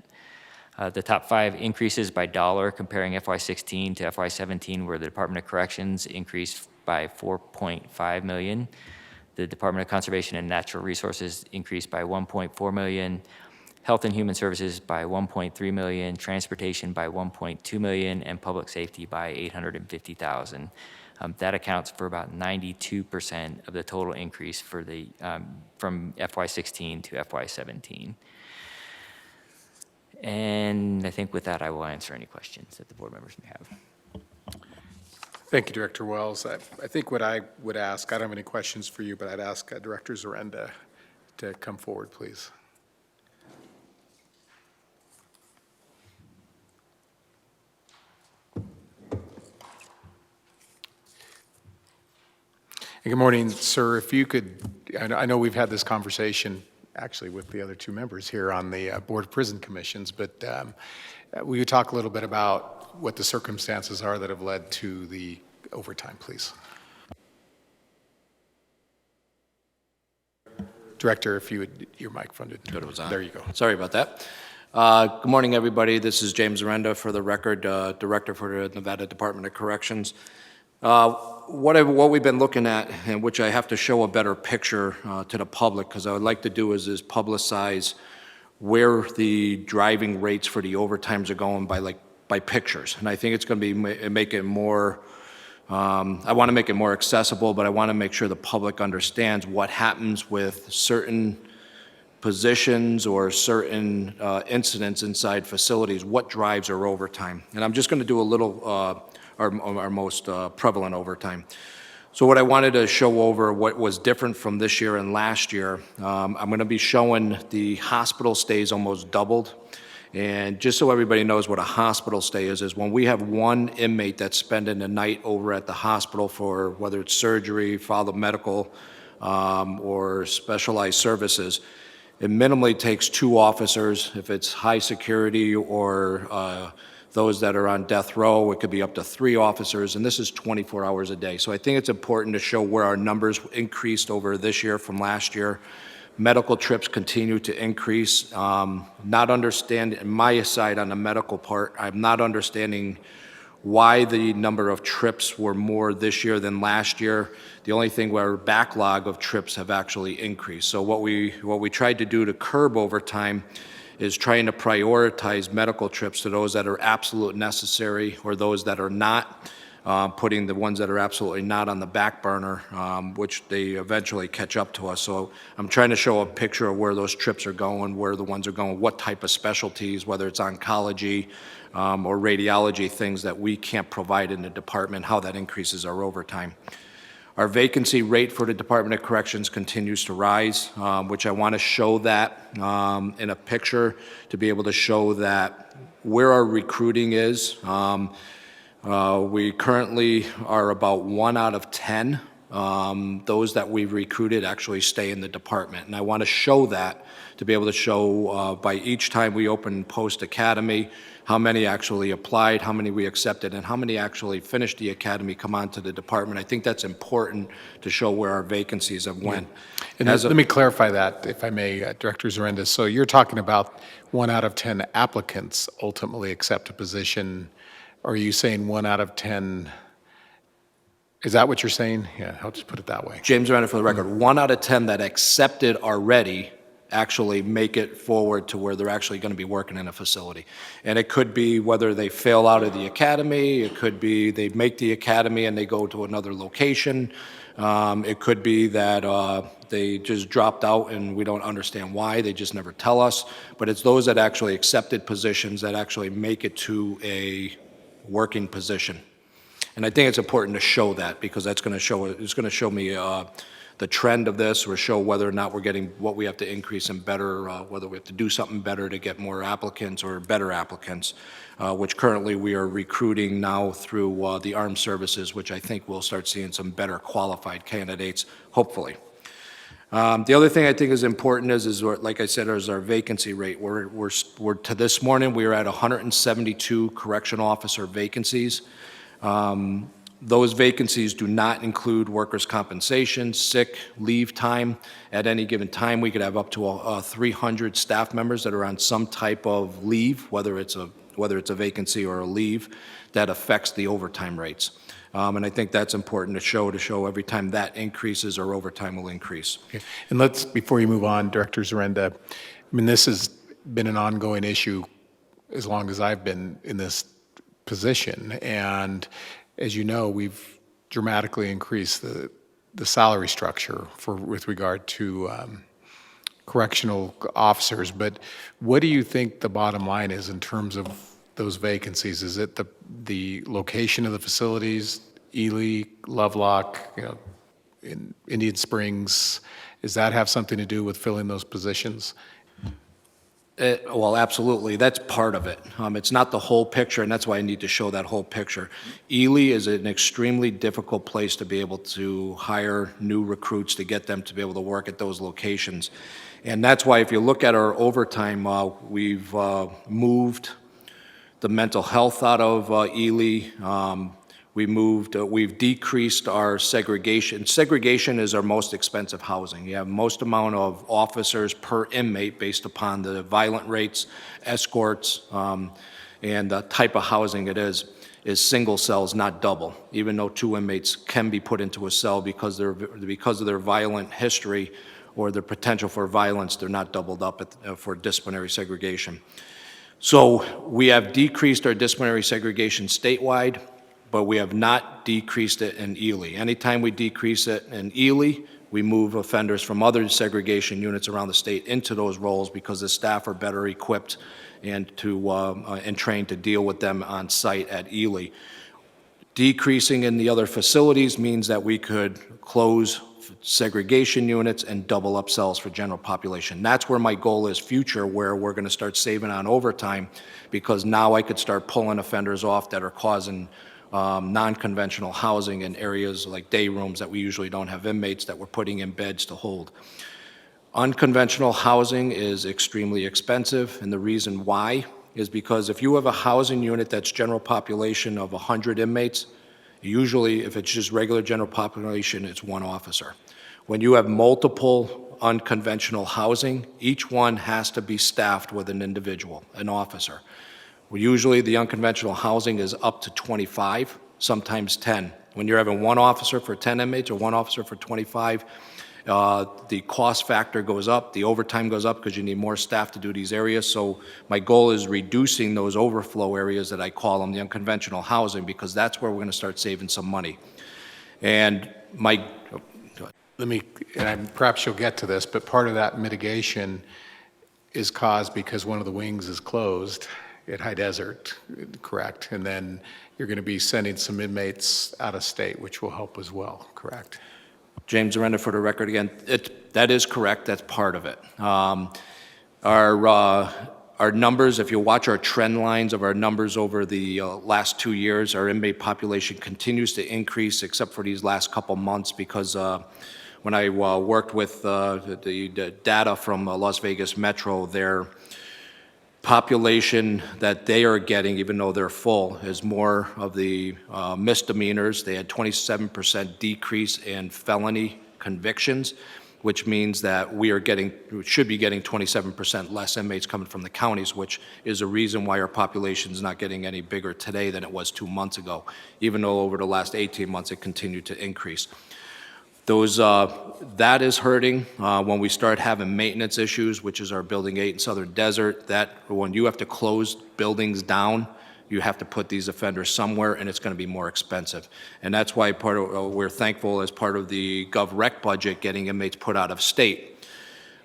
The top five increases by dollar comparing FY16 to FY17 were the Department of Corrections increased by $4.5 million. The Department of Conservation and Natural Resources increased by $1.4 million. Health and Human Services by $1.3 million, Transportation by $1.2 million, and Public Safety by $850,000. That accounts for about 92% of the total increase for the from FY16 to FY17. And I think with that, I will answer any questions that the board members may have. Thank you, Director Wells. I think what I would ask, I don't have any questions for you, but I'd ask Director Zarenda to come forward, please. Good morning, sir. If you could, I know we've had this conversation actually with the other two members here on the Board of Prison Commissions, but will you talk a little bit about what the circumstances are that have led to the overtime, please? Director, if you would, your microphone didn't. Good, it was on. There you go. Sorry about that. Good morning, everybody. This is James Arenda, for the record, Director for the Nevada Department of Corrections. What we've been looking at, and which I have to show a better picture to the public, because I would like to do is publicize where the driving rates for the overtimes are going by pictures. And I think it's going to be make it more. I want to make it more accessible, but I want to make sure the public understands what happens with certain positions or certain incidents inside facilities, what drives our overtime. And I'm just going to do a little our most prevalent overtime. So what I wanted to show over what was different from this year and last year, I'm going to be showing the hospital stays almost doubled. And just so everybody knows what a hospital stay is when we have one inmate that's spending the night over at the hospital for whether it's surgery, follow medical, or specialized services, it minimally takes 2 officers. If it's high security or those that are on death row, it could be up to 3 officers, and this is 24 hours a day. So I think it's important to show where our numbers increased over this year from last year. Medical trips continue to increase. Not understanding, my side on the medical part, I'm not understanding why the number of trips were more this year than last year. The only thing where our backlog of trips have actually increased. So what we tried to do to curb overtime is trying to prioritize medical trips to those that are absolute necessary or those that are not, putting the ones that are absolutely not on the back burner, which they eventually catch up to us. So I'm trying to show a picture of where those trips are going, where the ones are going, what type of specialties, whether it's oncology or radiology, things that we can't provide in the department, how that increases our overtime. Our vacancy rate for the Department of Corrections continues to rise, which I want to show that in a picture to be able to show that where our recruiting is. We currently are about 1 out of 10. Those that we've recruited actually stay in the department. And I want to show that to be able to show by each time we open Post Academy, how many actually applied, how many we accepted, and how many actually finished the academy, come on to the department. I think that's important to show where our vacancies have went. And let me clarify that, if I may, Director Zarenda. So you're talking about 1 out of 10 applicants ultimately accept a position. Or are you saying 1 out of 10? Is that what you're saying? Yeah, I'll just put it that way. James Renner, for the record, 1 out of 10 that accepted already actually make it forward to where they're actually going to be working in a facility. And it could be whether they fail out of the academy, it could be they make the academy and they go to another location, it could be that they just dropped out and we don't understand why, they just never tell us, but it's those that actually accepted positions that actually make it to a working position. And I think it's important to show that because that's going to show, it's going to show me the trend of this, or show whether or not we're getting what we have to increase and better, whether we have to do something better to get more applicants or better applicants, which currently we are recruiting now through the armed services, which I think we'll start seeing some better qualified candidates, hopefully. The other thing I think is important is like I said, is our vacancy rate. We're to this morning, we are at 172 correctional officer vacancies. Those vacancies do not include workers' compensation, sick, leave time. At any given time, we could have up to 300 staff members that are on some type of leave, whether it's a vacancy or a leave, that affects the overtime rates. And I think that's important to show every time that increases, our overtime will increase. Okay. And let's, before you move on, Director Zarenda, I mean, this has been an ongoing issue as long as I've been in this position. And as you know, we've dramatically increased the salary structure with regard to correctional officers. But what do you think the bottom line is in terms of those vacancies? Is it the location of the facilities, Ely, Lovelock, in Indian Springs? Does that have something to do with filling those positions? Well, absolutely. That's part of it. It's not the whole picture, and that's why I need to show that whole picture. Ely is an extremely difficult place to be able to hire new recruits, to get them to be able to work at those locations. And that's why if you look at our overtime, we've moved the mental health out of Ely. We've decreased our segregation. Segregation is our most expensive housing. You have most amount of officers per inmate based upon the violent rates, escorts, and the type of housing it is single cells, not double. Even though 2 inmates can be put into a cell because of their violent history or their potential for violence, they're not doubled up for disciplinary segregation. So we have decreased our disciplinary segregation statewide, but we have not decreased it in Ely. Anytime we decrease it in Ely, we move offenders from other segregation units around the state into those roles because the staff are better equipped and trained to deal with them on site at Ely. Decreasing in the other facilities means that we could close segregation units and double up cells for general population. That's where my goal is future, where we're going to start saving on overtime, because now I could start pulling offenders off that are causing non-conventional housing in areas like day rooms that we usually don't have inmates, that we're putting in beds to hold. Unconventional housing is extremely expensive, and the reason why is because if you have a housing unit that's general population of 100 inmates, usually if it's just regular general population, it's 1 officer. When you have multiple unconventional housing, each one has to be staffed with an individual, an officer. Usually, the unconventional housing is up to 25, sometimes 10. When you're having one officer for 10 inmates or one officer for 25, the cost factor goes up, the overtime goes up because you need more staff to do these areas. So my goal is reducing those overflow areas that I call them, the unconventional housing, because that's where we're going to start saving some money. And perhaps you'll get to this, but part of that mitigation is caused because one of the wings is closed at High Desert, correct? And then you're going to be sending some inmates out of state, which will help as well, correct? James Arenda for the record again. That is correct. That's part of it. Our numbers, if you watch our trend lines of our numbers over the last 2 years, our inmate population continues to increase except for these last couple months because when I worked with the data from Las Vegas Metro, their population that they are getting, even though they're full, is more of the misdemeanors. They had 27% decrease in felony convictions, which means that we should be getting 27% less inmates coming from the counties, which is a reason why our population is not getting any bigger today than it was 2 months ago, even though over the last 18 months it continued to increase. That is hurting when we start having maintenance issues, which is our Building 8 in Southern Desert. That when you have to close buildings down, you have to put these offenders somewhere, and it's going to be more expensive. And that's why we're thankful as part of the GovRec budget getting inmates put out of state.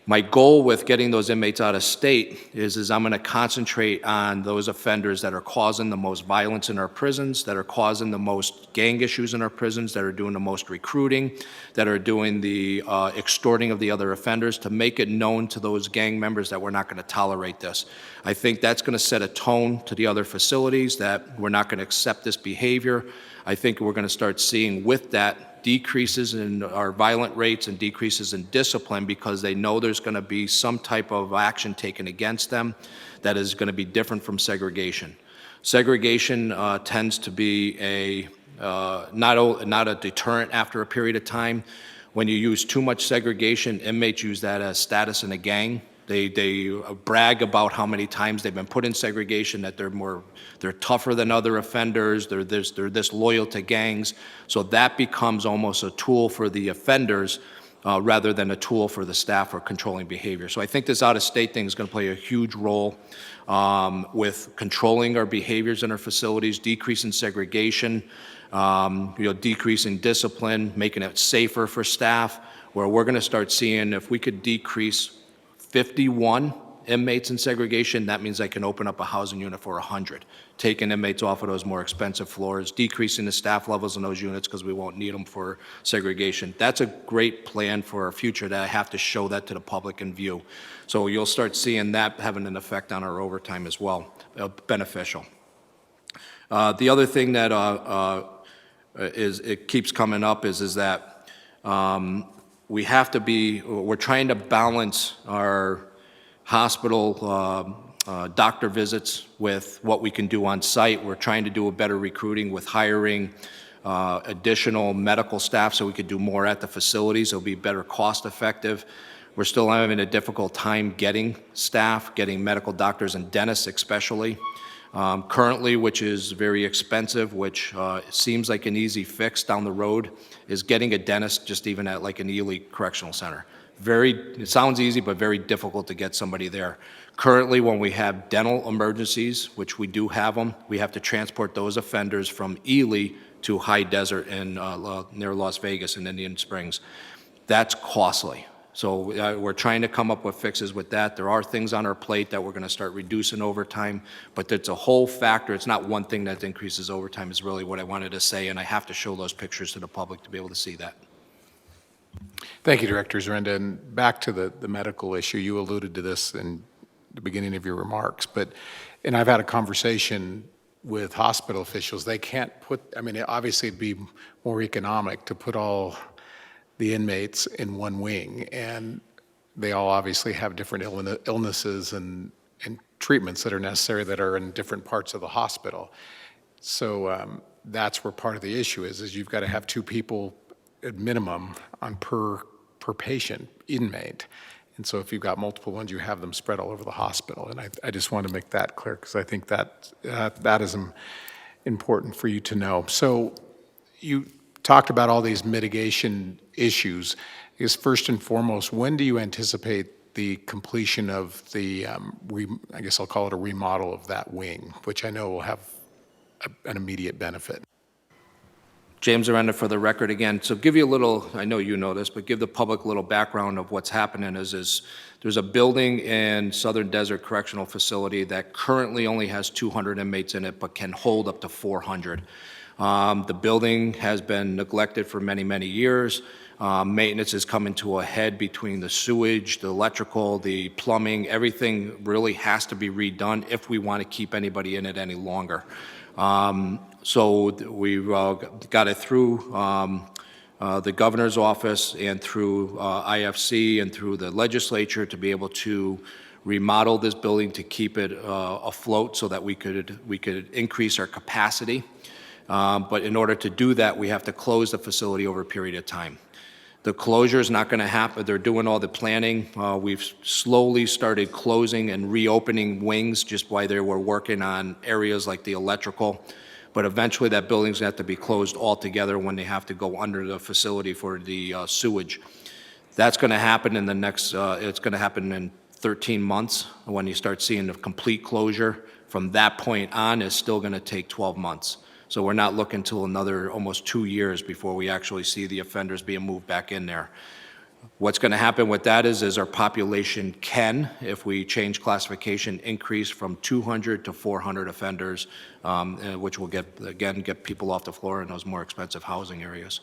My goal with getting those inmates out of state is I'm going to concentrate on those offenders that are causing the most violence in our prisons, that are causing the most gang issues in our prisons, that are doing the most recruiting, that are doing the extorting of the other offenders, to make it known to those gang members that we're not going to tolerate this. I think that's going to set a tone to the other facilities that we're not going to accept this behavior. I think we're going to start seeing with that decreases in our violent rates and decreases in discipline because they know there's going to be some type of action taken against them that is going to be different from segregation. Segregation tends to be not a deterrent after a period of time. When you use too much segregation, inmates use that as status in a gang. They brag about how many times they've been put in segregation, that they're tougher than other offenders, they're this loyal to gangs. So that becomes almost a tool for the offenders rather than a tool for the staff for controlling behavior. So I think this out-of-state thing is going to play a huge role with controlling our behaviors in our facilities, decreasing segregation, decreasing discipline, making it safer for staff, where we're going to start seeing if we could decrease 51 inmates in segregation, that means I can open up a housing unit for 100, taking inmates off of those more expensive floors, decreasing the staff levels in those units because we won't need them for segregation. That's a great plan for our future that I have to show that to the public in view. So you'll start seeing that having an effect on our overtime as well, beneficial. The other thing that it keeps coming up is that we're trying to balance our hospital doctor visits with what we can do on site. We're trying to do a better recruiting with hiring additional medical staff so we could do more at the facilities. It'll be better cost effective. We're still having a difficult time getting staff, getting medical doctors and dentists especially. Currently, which is very expensive, which seems like an easy fix down the road, is getting a dentist just even at like an Ely Correctional Center. It sounds easy, but very difficult to get somebody there. Currently, when we have dental emergencies, which we do have them, we have to transport those offenders from Ely to High Desert in near Las Vegas and Indian Springs. That's costly. So we're trying to come up with fixes with that. There are things on our plate that we're going to start reducing overtime, but it's a whole factor. It's not one thing that increases overtime is really what I wanted to say, and I have to show those pictures to the public to be able to see that. Thank you, Director Zarenda. And back to the medical issue, you alluded to this in the beginning of your remarks, and I've had a conversation with hospital officials. They can't obviously it'd be more economic to put all the inmates in one wing, and they all obviously have different illnesses and treatments that are necessary that are in different parts of the hospital. So that's where part of the issue is you've got to have 2 people at minimum on per patient inmate. And so if you've got multiple ones, you have them spread all over the hospital. And I just want to make that clear because I think that is important for you to know. So you talked about all these mitigation issues. I guess first and foremost, when do you anticipate the completion of the, I guess I'll call it a remodel of that wing, which I know will have an immediate benefit? James Arenda for the record again. So give you a little, I know you know this, but give the public a little background of what's happening is there's a building in Southern Desert Correctional Facility that currently only has 200 inmates in it, but can hold up to 400. The building has been neglected for many, many years. Maintenance is coming to a head between the sewage, the electrical, the plumbing. Everything really has to be redone if we want to keep anybody in it any longer. So we've got it through the governor's office and through IFC and through the legislature to be able to remodel this building to keep it afloat so that we could increase our capacity. But in order to do that, we have to close the facility over a period of time. The closure is not going to happen. They're doing all the planning. We've slowly started closing and reopening wings just while they were working on areas like the electrical. But eventually that building's going to have to be closed altogether when they have to go under the facility for the sewage. That's going to happen in the next, it's going to happen in 13 months when you start seeing the complete closure. From that point on, it's still going to take 12 months. So we're not looking until another almost 2 years before we actually see the offenders being moved back in there. What's going to happen with that is our population can, if we change classification, increase from 200 to 400 offenders, which will get people off the floor in those more expensive housing areas.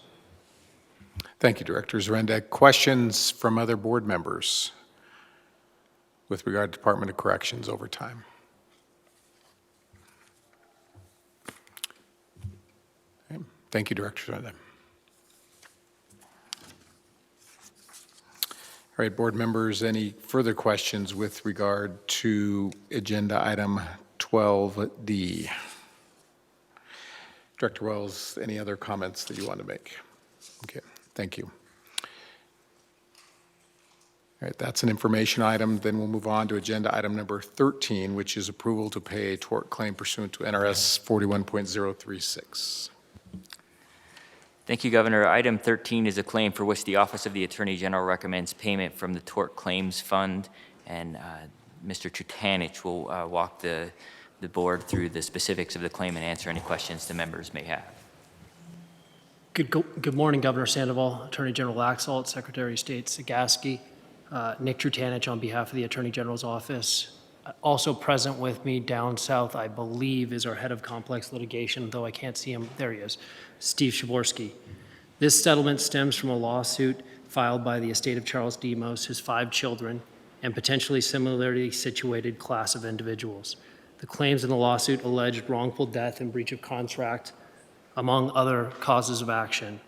Thank you, Director Zarenda. Questions from other board members with regard to Department of Corrections overtime? Okay. Thank you, Director Zarenda. All right, board members, any further questions with regard to agenda item 12D? Director Wells, any other comments that you want to make? Okay, thank you. All right, that's an information item. Then we'll move on to agenda item number 13, which is approval to pay a tort claim pursuant to NRS 41.036. Thank you, Governor. Item 13 is a claim for which the Office of the Attorney General recommends payment from the Tort Claims Fund, and Mr. Trutanich will walk the board through the specifics of the claim and answer any questions the members may have. Good morning, Governor Sandoval, Attorney General Laxalt, Secretary of State Sagaski, Nick Trutanich on behalf of the Attorney General's office. Also present with me down south, I believe, is our head of complex litigation, though I can't see him. There he is, Steve Shaborsky. This settlement stems from a lawsuit filed by the estate of Charles Demos, his 5 children, and potentially similarly situated class of individuals. The claims in the lawsuit alleged wrongful death and breach of contract, among other causes of action.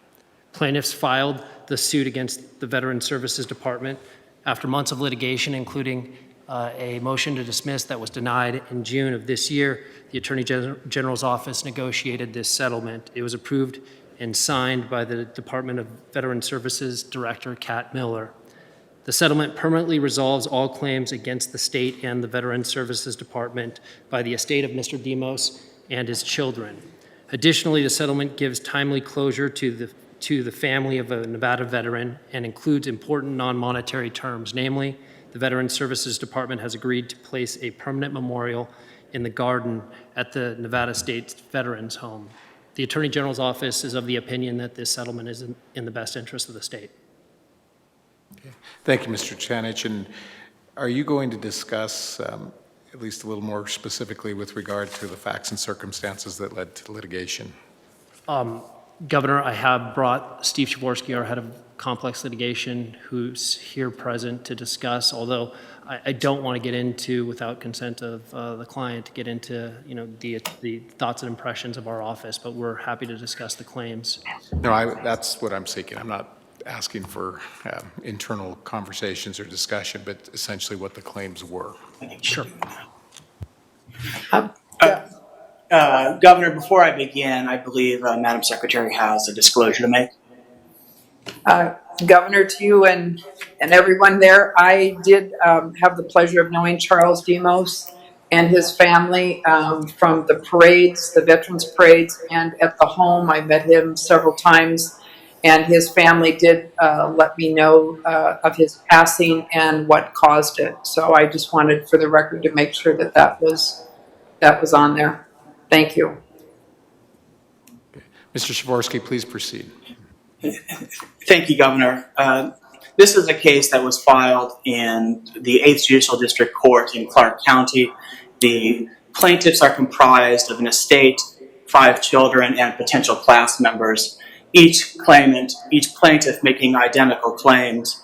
Plaintiffs filed the suit against the Veterans Services Department after months of litigation, including a motion to dismiss that was denied in June of this year. The Attorney General's office negotiated this settlement. It was approved and signed by the Department of Veterans Services Director, Kat Miller. The settlement permanently resolves all claims against the state and the Veterans Services Department by the estate of Mr. Demos and his children. Additionally, the settlement gives timely closure to the family of a Nevada veteran and includes important non-monetary terms, namely, the Veterans Services Department has agreed to place a permanent memorial in the garden at the Nevada State Veterans Home. The Attorney General's office is of the opinion that this settlement is in the best interest of the state. Okay. Thank you, Mr. Chanich. And are you going to discuss, at least a little more specifically, with regard to the facts and circumstances that led to litigation? Governor, I have brought Steve Shaborsky, our head of complex litigation, who's here present to discuss, although I don't want to get into, without consent of the client, to get into the thoughts and impressions of our office, but we're happy to discuss the claims. No, that's what I'm seeking. I'm not asking for internal conversations or discussion, but essentially what the claims were. Sure. Governor, before I begin, I believe Madam Secretary has a disclosure to make. Governor, to you and everyone there, I did have the pleasure of knowing Charles Demos and his family from the parades, the veterans parades, and at the home. I met him several times, and his family did let me know of his passing and what caused it. So I just wanted, for the record, to make sure that that was on there. Thank you. Mr. Shavorski, please proceed. Thank you, Governor. This is a case that was filed in the 8th Judicial District Court in Clark County. The plaintiffs are comprised of an estate, 5 children, and potential class members. Each plaintiff making identical claims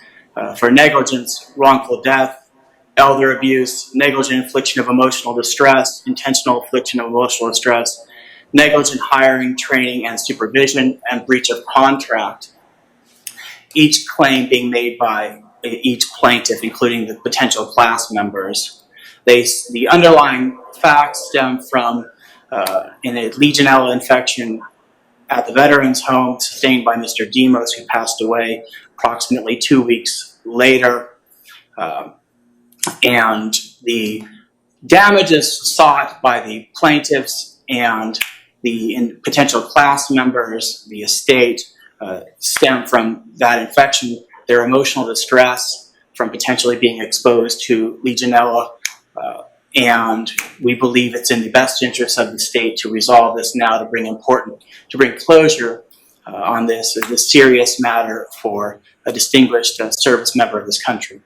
for negligence, wrongful death, elder abuse, negligent infliction of emotional distress, intentional infliction of emotional distress, negligent hiring, training, and supervision, and breach of contract. Each claim being made by each plaintiff, including the potential class members. The underlying facts stem from a Legionella infection at the veterans' home sustained by Mr. Demos, who passed away approximately 2 weeks later. And the damages sought by the plaintiffs and the potential class members, the estate, stem from that infection, their emotional distress from potentially being exposed to Legionella, and we believe it's in the best interest of the state to resolve this now, to bring closure on this serious matter for a distinguished service member of this country.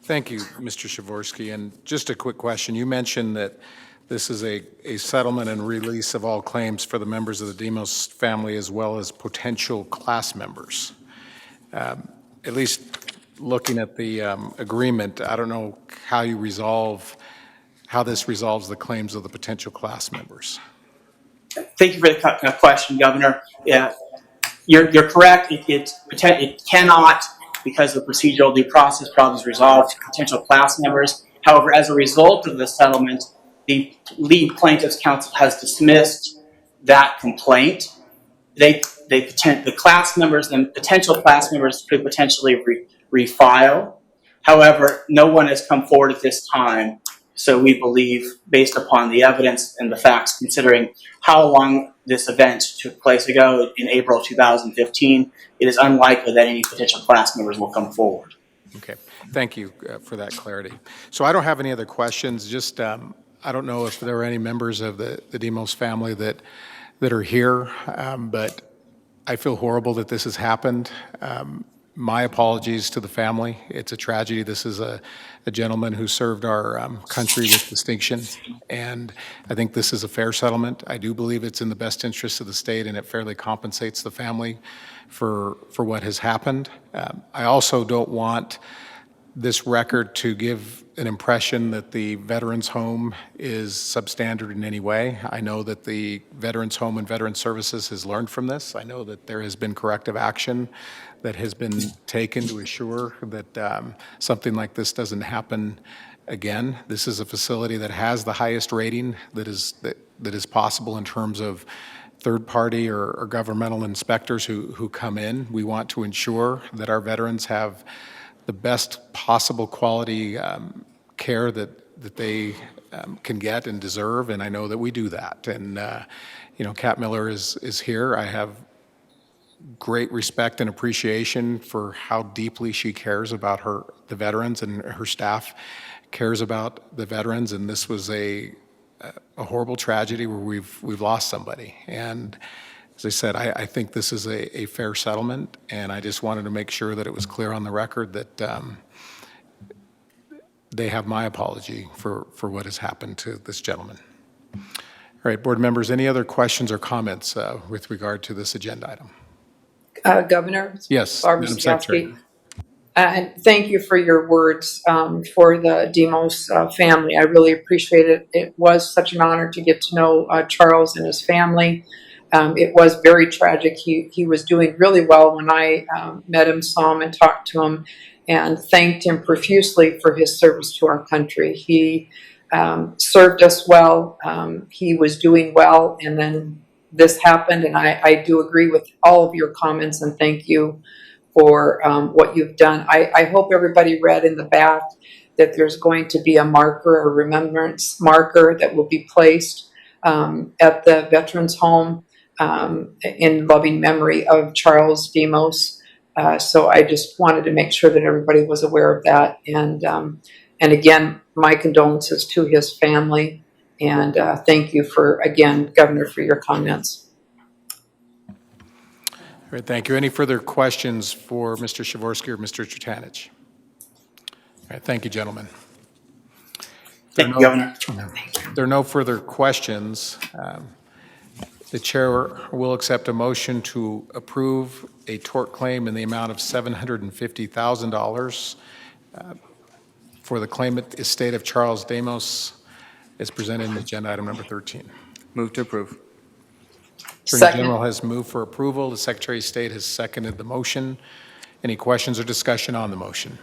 Thank you, Mr. Shavorski. And just a quick question. You mentioned that this is a settlement and release of all claims for the members of the Demos family as well as potential class members. At least looking at the agreement, I don't know how this resolves the claims of the potential class members. Thank you for the question, Governor. Yeah, you're correct. It cannot, because of procedural due process problems, resolve potential class members. However, as a result of the settlement, the lead plaintiff's counsel has dismissed that complaint. The class members and potential class members could potentially refile. However, no one has come forward at this time. So we believe, based upon the evidence and the facts, considering how long this event took place ago in April 2015, it is unlikely that any potential class members will come forward. Okay, thank you for that clarity. So I don't have any other questions. Just I don't know if there are any members of the Demos family that are here, but I feel horrible that this has happened. My apologies to the family. It's a tragedy. This is a gentleman who served our country with distinction, and I think this is a fair settlement. I do believe it's in the best interest of the state, and it fairly compensates the family for what has happened. I also don't want this record to give an impression that the Veterans Home is substandard in any way. I know that the Veterans Home and Veterans Services has learned from this. I know that there has been corrective action that has been taken to assure that something like this doesn't happen again. This is a facility that has the highest rating that is possible in terms of third-party or governmental inspectors who come in. We want to ensure that our veterans have the best possible quality care that they can get and deserve, and I know that we do that. And Kat Miller is here. I have great respect and appreciation for how deeply she cares about the veterans, and her staff cares about the veterans. And this was a horrible tragedy where we've lost somebody. And as I said, I think this is a fair settlement, and I just wanted to make sure that it was clear on the record that they have my apology for what has happened to this gentleman. All right, board members, any other questions or comments with regard to this agenda item? Governor? Yes, Barbara Madam Secretary. Sikorsky. And thank you for your words for the Demos family. I really appreciate it. It was such an honor to get to know Charles and his family. It was very tragic. He was doing really well when I met him, saw him, and talked to him, and thanked him profusely for his service to our country. He served us well. He was doing well, and then this happened, and I do agree with all of your comments, and thank you for what you've done. I hope everybody read in the back that there's going to be a marker, a remembrance marker that will be placed at the Veterans Home in loving memory of Charles Demos. So I just wanted to make sure that everybody was aware of that. And again, my condolences to his family. And thank you for, again, Governor, for your comments. All right, thank you. Any further questions for Mr. Shavorsky or Mr. Trutanich? All right, thank you, gentlemen. Thank you, Governor. If there are no further questions, the chair will accept a motion to approve a tort claim in the amount of $750,000 for the claimant estate of Charles Demos as presented in agenda item number 13. Move to approve. Attorney Second. General has moved for approval. The Secretary of State has seconded the motion. Any questions or discussion on the motion?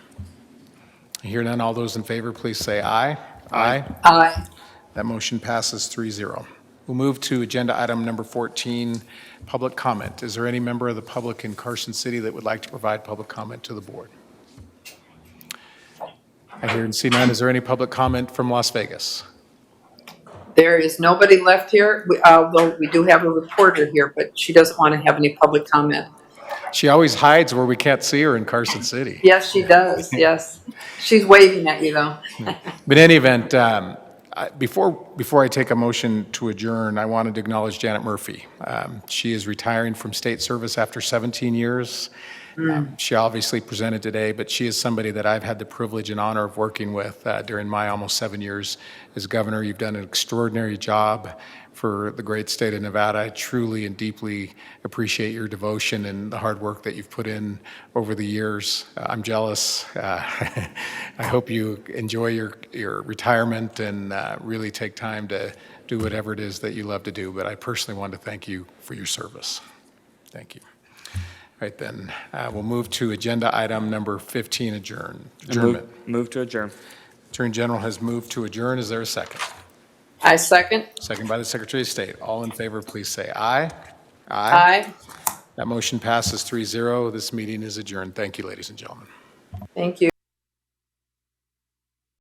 Hear none. All those in favor, please say aye. Aye. Aye. That motion passes 3-0. We'll move to agenda item number 14, public comment. Is there any member of the public in Carson City that would like to provide public comment to the board? I hear and see none. Is there any public comment from Las Vegas? There is nobody left here, although we do have a reporter here, but she doesn't want to have any public comment. She always hides where we can't see her in Carson City. Yes, she does, yes. She's waving at you, though. But in any event, before I take a motion to adjourn, I wanted to acknowledge Janet Murphy. She is retiring from state service after 17 years. She obviously presented today, but she is somebody that I've had the privilege and honor of working with during my almost 7 years as governor. You've done an extraordinary job for the great state of Nevada. I truly and deeply appreciate your devotion and the hard work that you've put in over the years. I'm jealous. I hope you enjoy your retirement and really take time to do whatever it is that you love to do. But I personally want to thank you for your service. Thank you. All right, then, we'll move to agenda item number 15, adjournment. Move to adjourn. Attorney General has moved to adjourn. Is there a second? I second. Second by the Secretary of State. All in favor, please say aye. Aye. That motion passes 3-0. This meeting is adjourned. Thank you, ladies and gentlemen. Thank you.